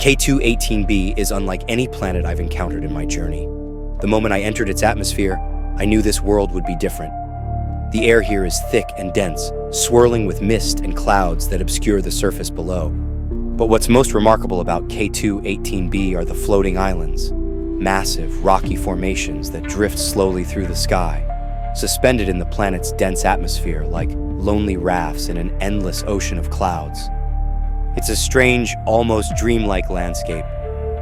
K2-18b is unlike any planet I've encountered in my journey. The moment I entered its atmosphere, I knew this world would be different. The air here is thick and dense, swirling with mist and clouds that obscure the surface below. But what's most remarkable about K2-18b are the floating islands, massive, rocky formations that drift slowly through the sky, suspended in the planet's dense atmosphere like lonely rafts in an endless ocean of clouds. It's a strange, almost dreamlike landscape,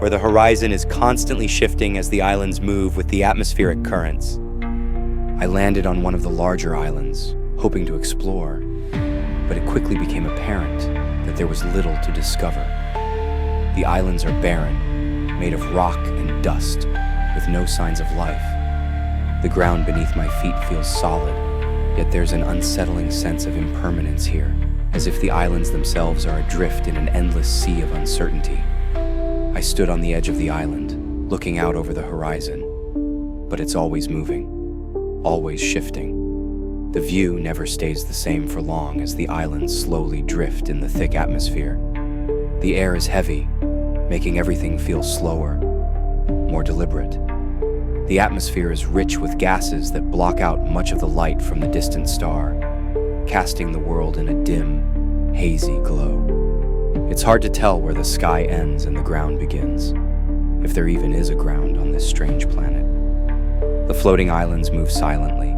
where the horizon is constantly shifting as the islands move with the atmospheric currents. I landed on one of the larger islands, hoping to explore, but it quickly became apparent that there was little to discover. The islands are barren, made of rock and dust, with no signs of life. The ground beneath my feet feels solid, yet there's an unsettling sense of impermanence here, as if the islands themselves are adrift in an endless sea of uncertainty. I stood on the edge of the island, looking out over the horizon, but it's always moving, always shifting. The view never stays the same for long as the islands slowly drift in the thick atmosphere. The air is heavy, making everything feel slower, more deliberate. The atmosphere is rich with gases that block out much of the light from the distant star, casting the world in a dim, hazy glow. It's hard to tell where the sky ends and the ground begins, if there even is a ground on this strange planet. The floating islands move silently,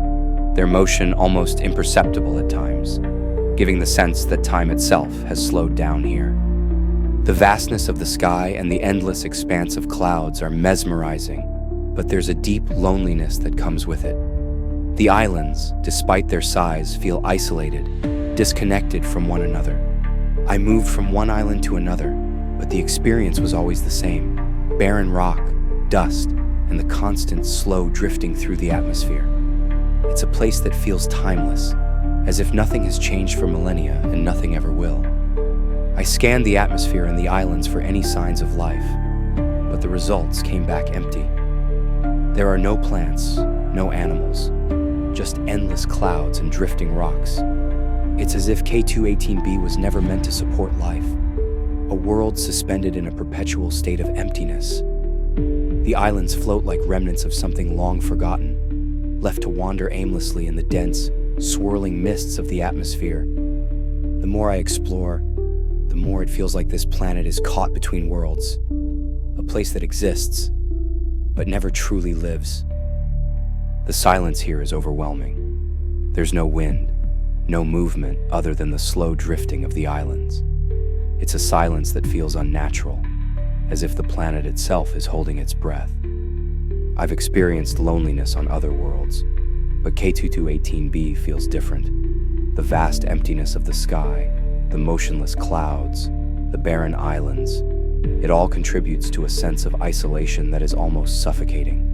their motion almost imperceptible at times, giving the sense that time itself has slowed down here. The vastness of the sky and the endless expanse of clouds are mesmerizing, but there's a deep loneliness that comes with it. The islands, despite their size, feel isolated, disconnected from one another. I moved from one island to another, but the experience was always the same: barren rock, dust, and the constant slow drifting through the atmosphere. It's a place that feels timeless, as if nothing has changed for millennia and nothing ever will. I scanned the atmosphere and the islands for any signs of life, but the results came back empty. There are no plants, no animals, just endless clouds and drifting rocks. It's as if K2-18b was never meant to support life, a world suspended in a perpetual state of emptiness. The islands float like remnants of something long forgotten, left to wander aimlessly in the dense, swirling mists of the atmosphere. The more I explore, the more it feels like this planet is caught between worlds, a place that exists, but never truly lives. The silence here is overwhelming. There's no wind, no movement other than the slow drifting of the islands. It's a silence that feels unnatural, as if the planet itself is holding its breath. I've experienced loneliness on other worlds, but K2-18b feels different. The vast emptiness of the sky, the motionless clouds, the barren islands, it all contributes to a sense of isolation that is almost suffocating.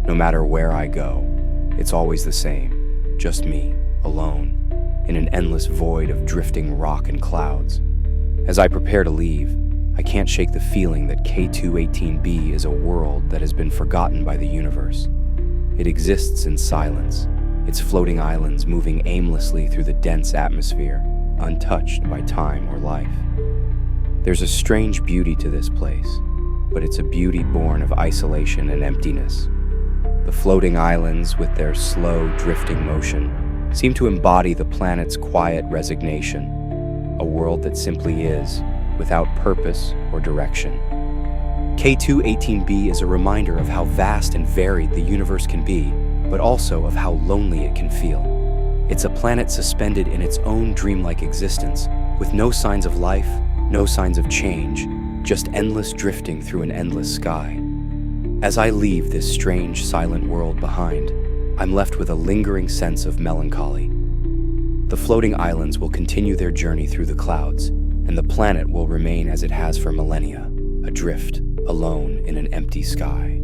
No matter where I go, it's always the same, just me, alone, in an endless void of drifting rock and clouds. As I prepare to leave, I can't shake the feeling that K2-18b is a world that has been forgotten by the universe. It exists in silence, its floating islands moving aimlessly through the dense atmosphere, untouched by time or life. There's a strange beauty to this place, but it's a beauty born of isolation and emptiness. The floating islands, with their slow, drifting motion, seem to embody the planet's quiet resignation, a world that simply is, without purpose or direction. K2-18b is a reminder of how vast and varied the universe can be, but also of how lonely it can feel. It's a planet suspended in its own dreamlike existence, with no signs of life, no signs of change, just endless drifting through an endless sky. As I leave this strange, silent world behind, I'm left with a lingering sense of melancholy. The floating islands will continue their journey through the clouds, and the planet will remain as it has for millennia, adrift, alone in an empty sky.